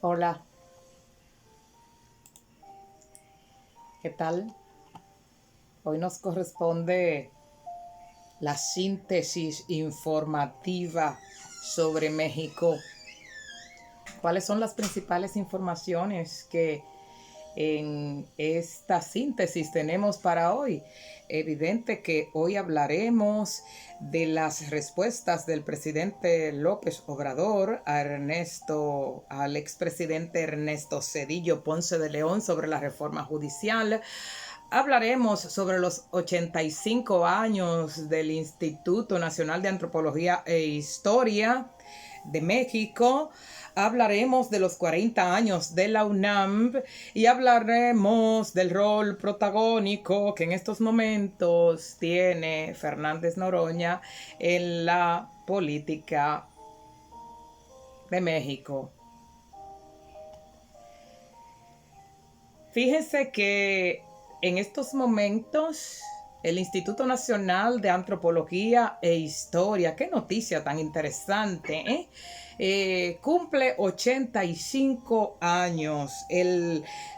Hola, ¿qué tal? Hoy nos corresponde la síntesis informativa sobre México. ¿Cuáles son las principales informaciones que en esta síntesis tenemos para hoy? Evidente que hoy hablaremos de las respuestas del presidente López Obrador al expresidente Ernesto Zedillo Ponce de León sobre la reforma judicial. Hablaremos sobre los 85 años del Instituto Nacional de Antropología e Historia de México. Hablaremos de los 40 años de la UNAM y hablaremos del rol protagónico que en estos momentos tiene Fernández Noroña en la política de México. Fíjense que en estos momentos el Instituto Nacional de Antropología e Historia, qué noticia tan interesante, cumple 85 años.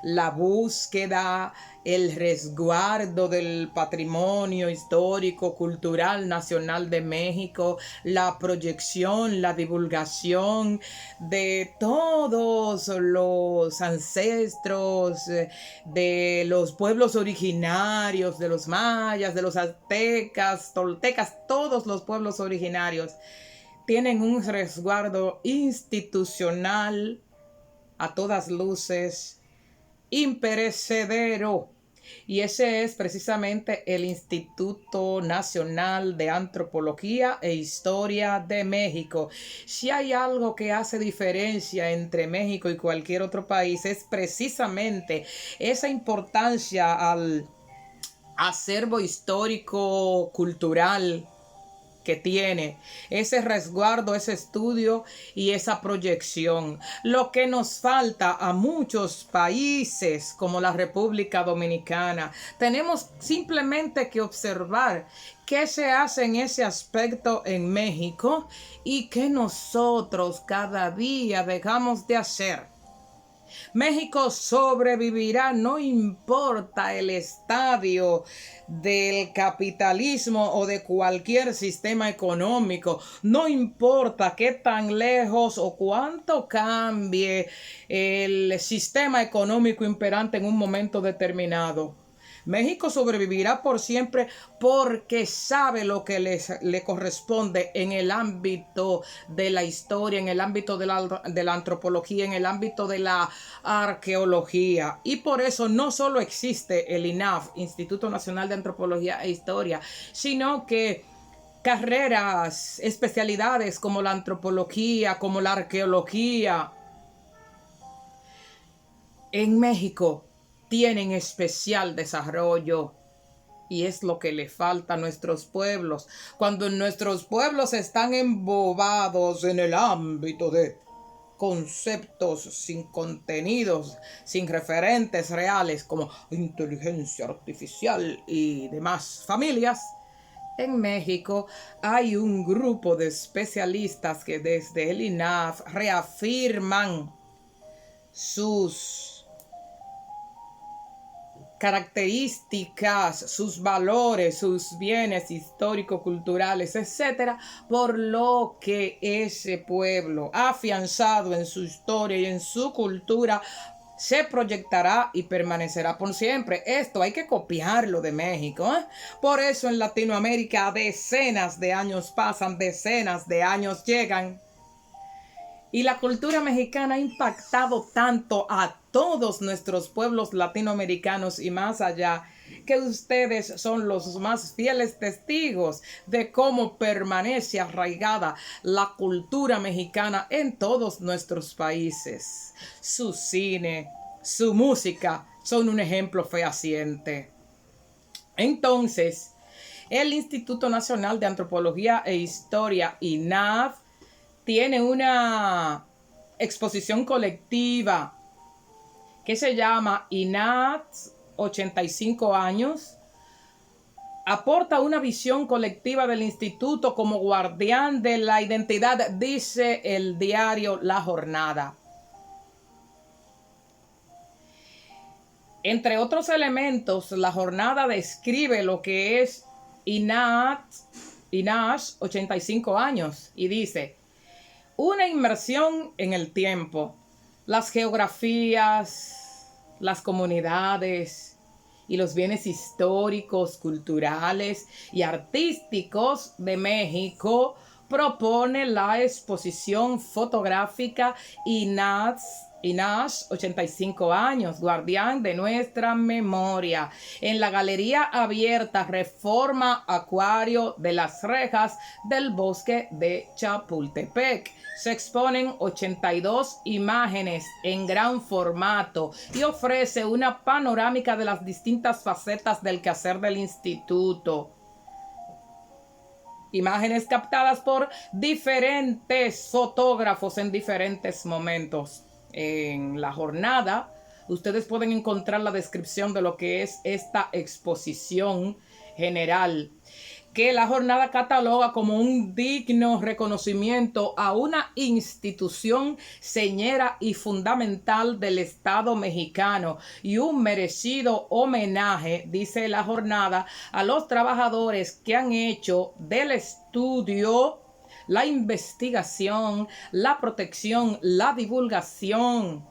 La búsqueda, el resguardo del patrimonio histórico, cultural, nacional de México, la proyección, la divulgación de todos los ancestros, de los pueblos originarios, de los mayas, de los aztecas, toltecas, todos los pueblos originarios tienen un resguardo institucional a todas luces imperecedero. Y ese es precisamente el Instituto Nacional de Antropología e Historia de México. Si hay algo que hace diferencia entre México y cualquier otro país, es precisamente esa importancia al acervo histórico cultural que tiene, ese resguardo, ese estudio y esa proyección. Lo que nos falta a muchos países como la República Dominicana, tenemos simplemente que observar qué se hace en ese aspecto en México y qué nosotros cada día dejamos de hacer. México sobrevivirá, no importa el estadio del capitalismo o de cualquier sistema económico, no importa qué tan lejos o cuánto cambie el sistema económico imperante en un momento determinado. México sobrevivirá por siempre porque sabe lo que le corresponde en el ámbito de la historia, en el ámbito de la antropología, en el ámbito de la arqueología. Y por eso no solo existe el INAH, Instituto Nacional de Antropología e Historia, sino que carreras, especialidades como la antropología, como la arqueología, en México tienen especial desarrollo. Y es lo que le falta a nuestros pueblos. Cuando nuestros pueblos están embobados en el ámbito de conceptos sin contenidos, sin referentes reales como inteligencia artificial y demás familias, en México hay un grupo de especialistas que desde el INAF reafirman sus características, sus valores, sus bienes histórico-culturales, etcétera, por lo que ese pueblo, afianzado en su historia y en su cultura, se proyectará y permanecerá por siempre. Esto hay que copiarlo de México, ¿eh? Por eso en Latinoamérica decenas de años pasan, decenas de años llegan. Y la cultura mexicana ha impactado tanto a todos nuestros pueblos latinoamericanos y más allá, que ustedes son los más fieles testigos de cómo permanece arraigada la cultura mexicana en todos nuestros países. Su cine, su música son un ejemplo fehaciente. Entonces, el Instituto Nacional de Antropología e Historia, INAH, tiene una exposición colectiva que se llama INAH 85 años. Aporta una visión colectiva del instituto como guardián de la identidad, dice el diario La Jornada. Entre otros elementos, la jornada describe lo que es INASH 85 años y dice: una inmersión en el tiempo, las geografías, las comunidades y los bienes históricos, culturales y artísticos de México propone la exposición fotográfica INASH 85 años, guardián de nuestra memoria, en la Galería Abierta Reforma Acuario de las Rejas del Bosque de Chapultepec. Se exponen 82 imágenes en gran formato y ofrece una panorámica de las distintas facetas del quehacer del instituto. Imágenes captadas por diferentes fotógrafos en diferentes momentos. En la jornada, ustedes pueden encontrar la descripción de lo que es esta exposición general, que la jornada cataloga como un digno reconocimiento a una institución señera y fundamental del Estado mexicano y un merecido homenaje, dice la jornada, a los trabajadores que han hecho del estudio, la investigación, la protección, la divulgación,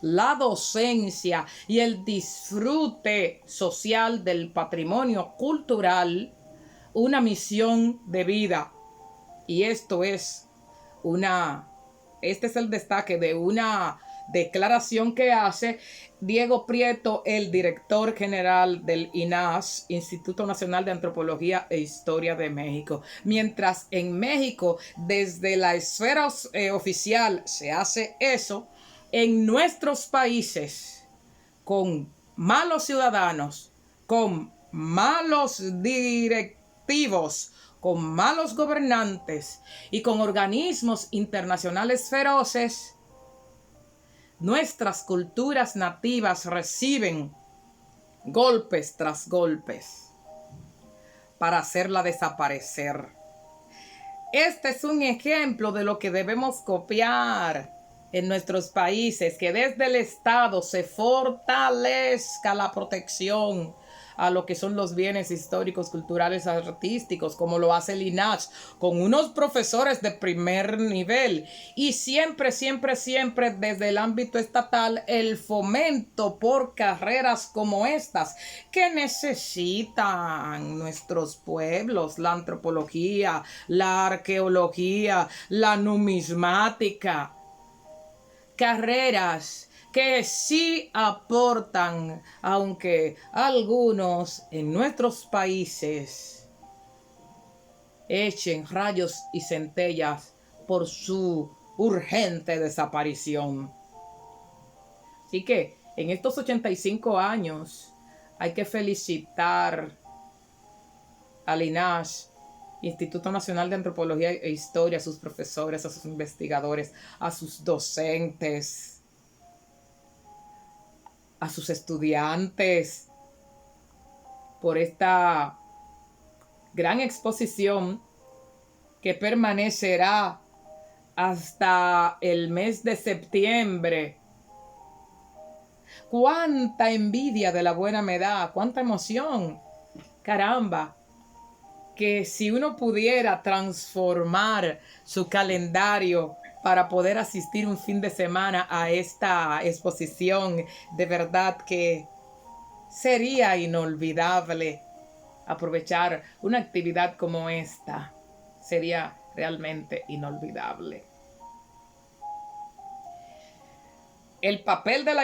la docencia y el disfrute social del patrimonio cultural una misión de vida. Y este es el destaque de una declaración que hace Diego Prieto, el director general del INASH, Instituto Nacional de Antropología e Historia de México. Mientras en México, desde la esfera oficial se hace eso, en nuestros países, con malos ciudadanos, con malos directivos, con malos gobernantes y con organismos internacionales feroces, nuestras culturas nativas reciben golpes tras golpes para hacerla desaparecer. Este es un ejemplo de lo que debemos copiar en nuestros países, que desde el Estado se fortalezca la protección a lo que son los bienes históricos, culturales, artísticos, como lo hace el INASH, con unos profesores de primer nivel. Y siempre, siempre, siempre desde el ámbito estatal, el fomento por carreras como estas, que necesitan nuestros pueblos: la antropología, la arqueología, la numismática. Carreras que sí aportan, aunque algunos en nuestros países echen rayos y centellas por su urgente desaparición. Así que en estos 85 años hay que felicitar al INASH, Instituto Nacional de Antropología e Historia, a sus profesores, a sus investigadores, a sus docentes, a sus estudiantes, por esta gran exposición que permanecerá hasta el mes de septiembre. ¡Cuánta envidia de la buena me da! ¡Cuánta emoción! ¡Caramba! Que si uno pudiera transformar su calendario para poder asistir un fin de semana a esta exposición, de verdad que sería inolvidable aprovechar una actividad como esta. Sería realmente inolvidable. El papel de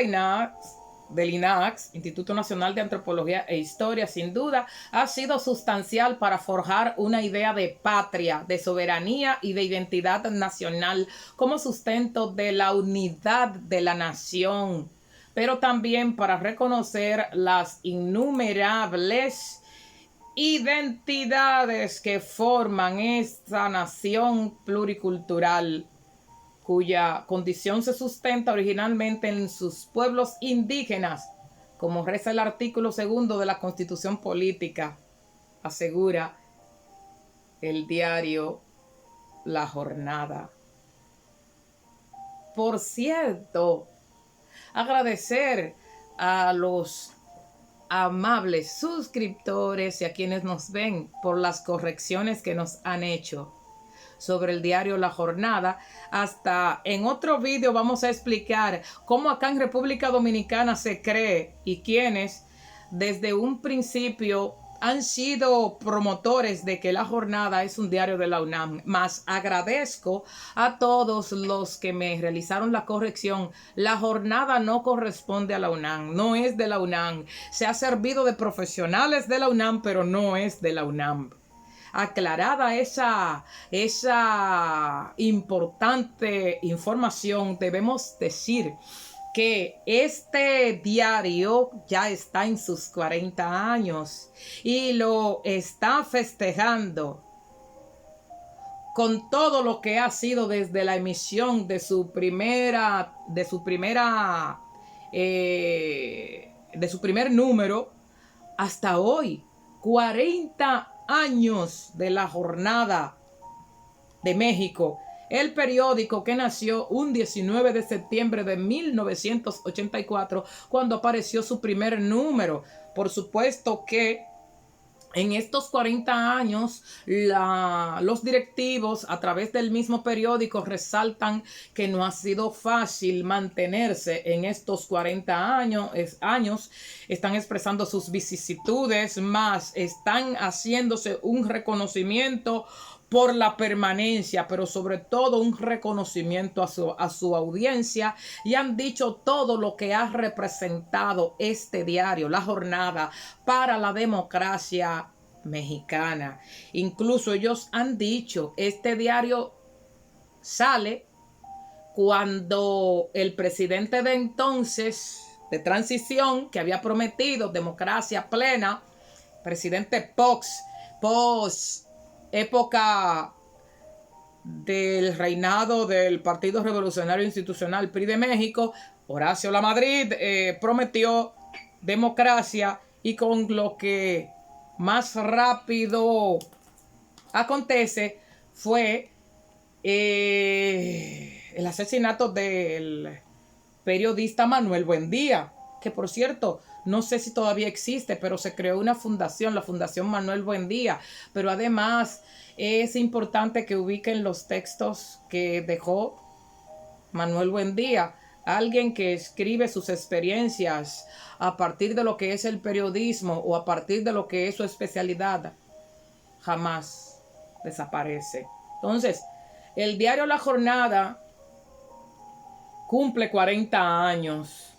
del INAH, Instituto Nacional de Antropología e Historia, sin duda, ha sido sustancial para forjar una idea de patria, de soberanía y de identidad nacional como sustento de la unidad de la nación, pero también para reconocer las innumerables identidades que forman esta nación pluricultural, cuya condición se sustenta originalmente en sus pueblos indígenas, como reza el artículo 2 de la Constitución Política, asegura el diario La Jornada. Por cierto, agradecer a los amables suscriptores y a quienes nos ven por las correcciones que nos han hecho sobre el diario La Jornada. Hasta en otro video vamos a explicar cómo acá en República Dominicana se cree y quiénes desde un principio han sido promotores de que La Jornada es un diario de la UNAM. Más agradezco a todos los que me realizaron la corrección. La Jornada no corresponde a la UNAM, no es de la UNAM. Se ha servido de profesionales de la UNAM, pero no es de la UNAM. Aclarada esa importante información, debemos decir que este diario ya está en sus 40 años y lo está festejando con todo lo que ha sido desde la emisión de su primer número hasta hoy. 40 años de La Jornada de México, el periódico que nació un 19 de septiembre de 1984, cuando apareció su primer número. Por supuesto que en estos 40 años, los directivos a través del mismo periódico resaltan que no ha sido fácil mantenerse en estos 40 años. Están expresando sus vicisitudes, más están haciéndose un reconocimiento por la permanencia, pero sobre todo un reconocimiento a su audiencia, y han dicho todo lo que ha representado este diario, La Jornada, para la democracia mexicana. Incluso ellos han dicho, este diario sale cuando el presidente de entonces, de transición, que había prometido democracia plena, presidente Fox, época del reinado del Partido Revolucionario Institucional PRI de México, Horacio Lamadrid prometió democracia, y con lo que más rápido acontece fue el asesinato del periodista Manuel Buendía, que por cierto, no sé si todavía existe, pero se creó una fundación, la Fundación Manuel Buendía. Pero además es importante que ubiquen los textos que dejó Manuel Buendía, alguien que escribe sus experiencias a partir de lo que es el periodismo o a partir de lo que es su especialidad, jamás desaparece. Entonces, el diario La Jornada cumple 40 años.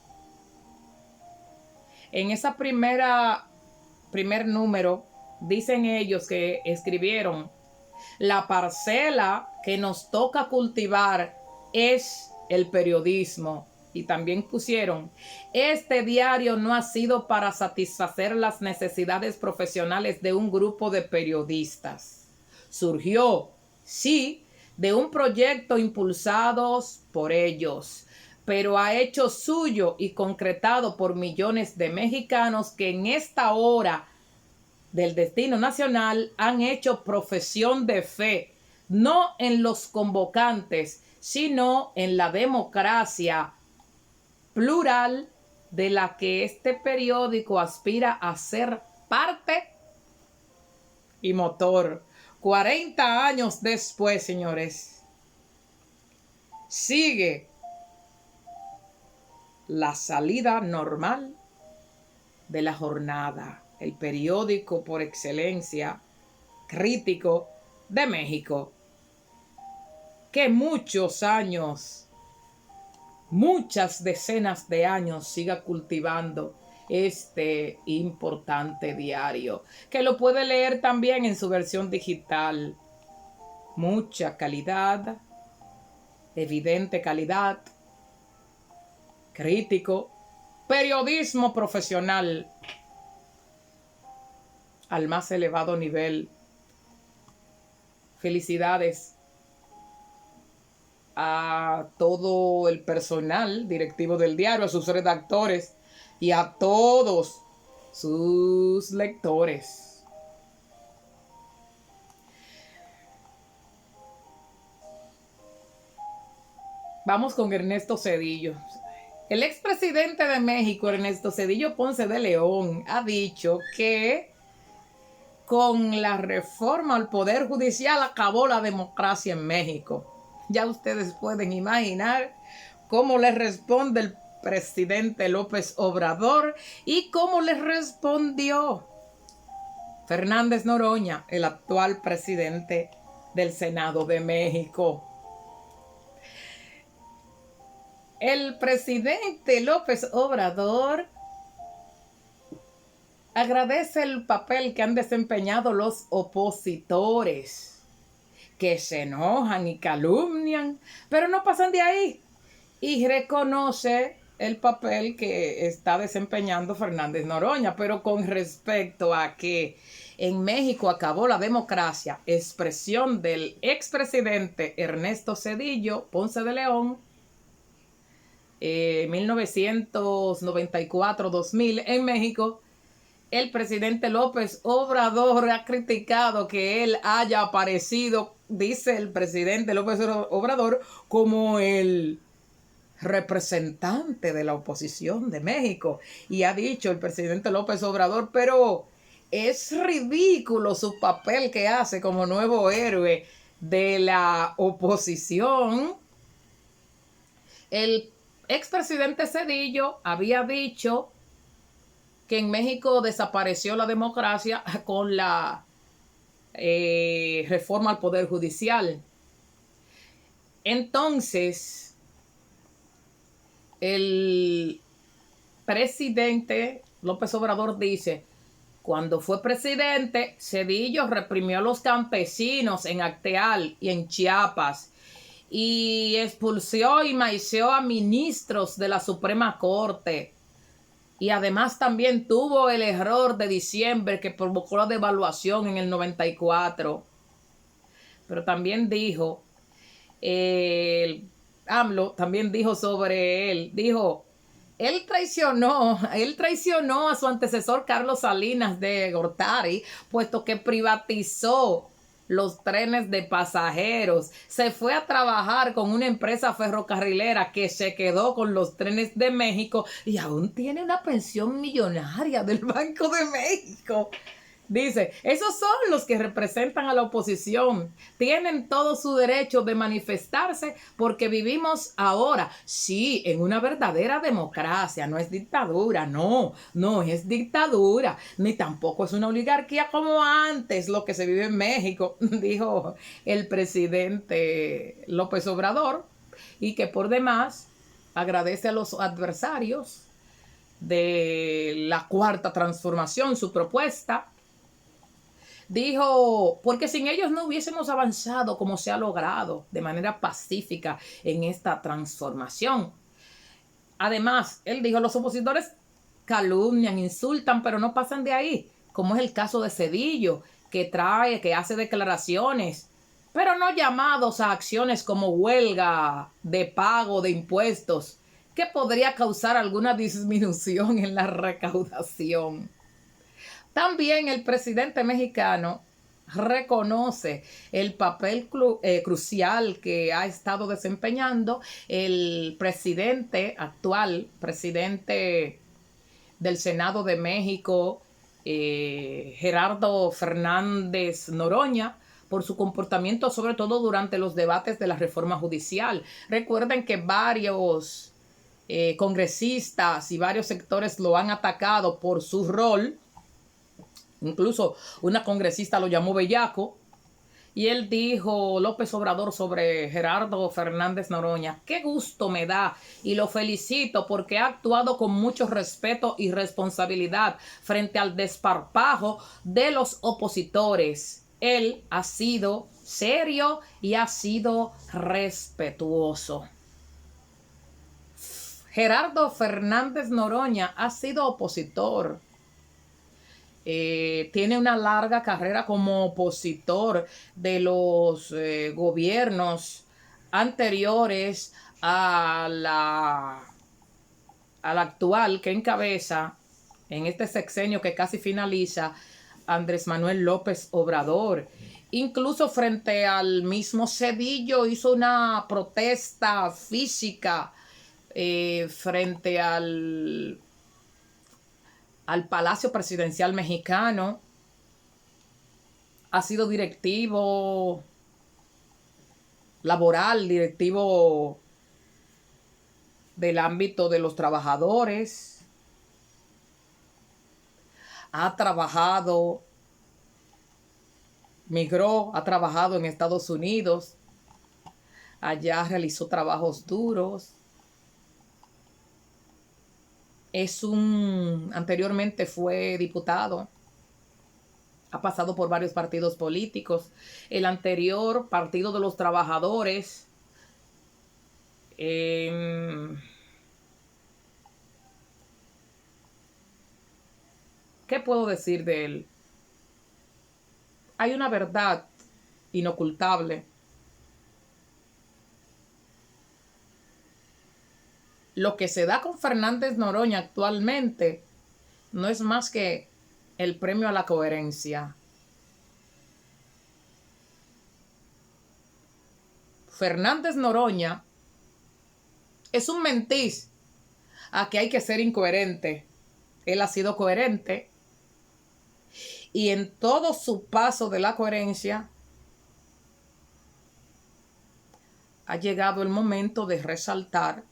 En esa primer número, dicen ellos que escribieron: la parcela que nos toca cultivar es el periodismo. Y también pusieron: este diario no ha sido para satisfacer las necesidades profesionales de un grupo de periodistas. Surgió, sí, de un proyecto impulsados por ellos, pero ha hecho suyo y concretado por millones de mexicanos que en esta hora del destino nacional han hecho profesión de fe, no en los convocantes, sino en la democracia plural de la que este periódico aspira a ser parte y motor. 40 años después, señores, sigue la salida normal de La Jornada, el periódico por excelencia crítico de México, que muchos años, muchas decenas de años siga cultivando este importante diario, que lo puede leer también en su versión digital. Mucha calidad, evidente calidad, crítico, periodismo profesional al más elevado nivel. Felicidades a todo el personal directivo del diario, a sus redactores y a todos sus lectores. Vamos con Ernesto Zedillo. El expresidente de México, Ernesto Zedillo Ponce de León, ha dicho que con la reforma al Poder Judicial acabó la democracia en México. Ya ustedes pueden imaginar cómo le responde el presidente López Obrador y cómo le respondió Fernández Noroña, el actual presidente del Senado de México. El presidente López Obrador agradece el papel que han desempeñado los opositores, que se enojan y calumnian, pero no pasan de ahí, y reconoce el papel que está desempeñando Fernández Noroña. Pero con respecto a que en México acabó la democracia, expresión del expresidente Ernesto Zedillo Ponce de León, 1994-2000 en México, el presidente López Obrador ha criticado que él haya aparecido, dice el presidente López Obrador, como el representante de la oposición de México. Y ha dicho el presidente López Obrador, pero es ridículo su papel que hace como nuevo héroe de la oposición. El expresidente Zedillo había dicho que en México desapareció la democracia con la reforma al Poder Judicial. Entonces, el presidente López Obrador dice: cuando fue presidente, Zedillo reprimió a los campesinos en Acteal y en Chiapas, y expulsó y maiciou a ministros de la Suprema Corte. Y además también tuvo el error de diciembre que provocó la devaluación en el 94. Pero también dijo, AMLO también dijo sobre él, dijo, él traicionó a su antecesor Carlos Salinas de Gortari, puesto que privatizó los trenes de pasajeros, se fue a trabajar con una empresa ferrocarrilera que se quedó con los trenes de México y aún tiene una pensión millonaria del Banco de México. Dice, esos son los que representan a la oposición. Tienen todo su derecho de manifestarse porque vivimos ahora, sí, en una verdadera democracia. No es dictadura, no es dictadura, ni tampoco es una oligarquía como antes, lo que se vive en México, dijo el presidente López Obrador, y que por demás agradece a los adversarios de la Cuarta Transformación su propuesta. Dijo, porque sin ellos no hubiésemos avanzado como se ha logrado de manera pacífica en esta transformación. Además, él dijo, los opositores calumnian, insultan, pero no pasan de ahí, como es el caso de Zedillo, que hace declaraciones, pero no llamados a acciones como huelga de pago de impuestos, que podría causar alguna disminución en la recaudación. También el presidente mexicano reconoce el papel crucial que ha estado desempeñando el actual presidente del Senado de México, Gerardo Fernández Noroña, por su comportamiento, sobre todo durante los debates de la reforma judicial. Recuerden que varios congresistas y varios sectores lo han atacado por su rol. Incluso una congresista lo llamó bellaco. Y él dijo, López Obrador, sobre Gerardo Fernández Noroña: qué gusto me da y lo felicito porque ha actuado con mucho respeto y responsabilidad frente al desparpajo de los opositores. Él ha sido serio y ha sido respetuoso. Gerardo Fernández Noroña ha sido opositor. Tiene una larga carrera como opositor de los gobiernos anteriores al actual que encabeza en este sexenio que casi finaliza Andrés Manuel López Obrador. Incluso frente al mismo Zedillo hizo una protesta física frente al Palacio Presidencial Mexicano. Ha sido directivo laboral, directivo del ámbito de los trabajadores. Ha trabajado, migró, ha trabajado en Estados Unidos. Allá realizó trabajos duros. Anteriormente fue diputado. Ha pasado por varios partidos políticos. El anterior, Partido de los Trabajadores, ¿qué puedo decir de él? Hay una verdad inocultable. Lo que se da con Fernández Noroña actualmente no es más que el premio a la coherencia. Fernández Noroña es un mentiz a que hay que ser incoherente. Él ha sido coherente y en todo su paso de la coherencia ha llegado el momento de resaltar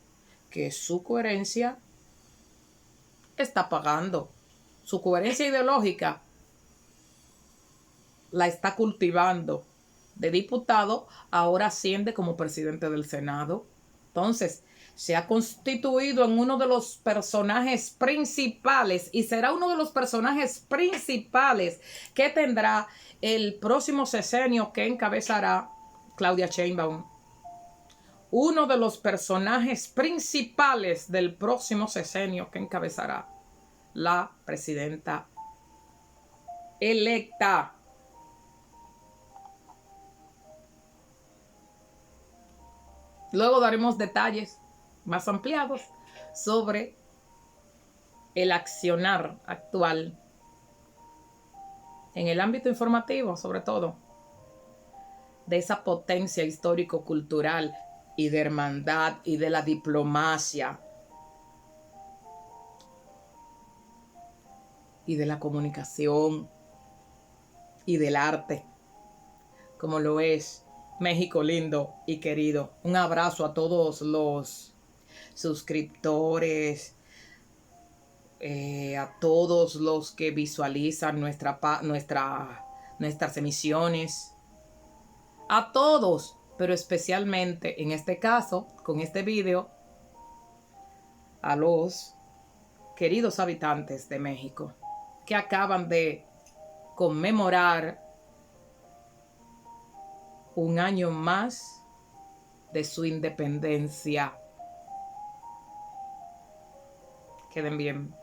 que su coherencia está pagando. Su coherencia ideológica la está cultivando. De diputado, ahora asciende como presidente del Senado. Entonces, se ha constituido en uno de los personajes principales y será uno de los personajes principales que tendrá el próximo sexenio que encabezará Claudia Sheinbaum. Uno de los personajes principales del próximo sexenio que encabezará la presidenta electa. Luego daremos detalles más ampliados sobre el accionar actual en el ámbito informativo, sobre todo, de esa potencia histórico-cultural y de hermandad y de la diplomacia y de la comunicación y del arte, como lo es México lindo y querido. Un abrazo a todos los suscriptores, a todos los que visualizan nuestras emisiones, a todos, pero especialmente en este caso, con este video, a los queridos habitantes de México que acaban de conmemorar un año más de su independencia. Queden bien.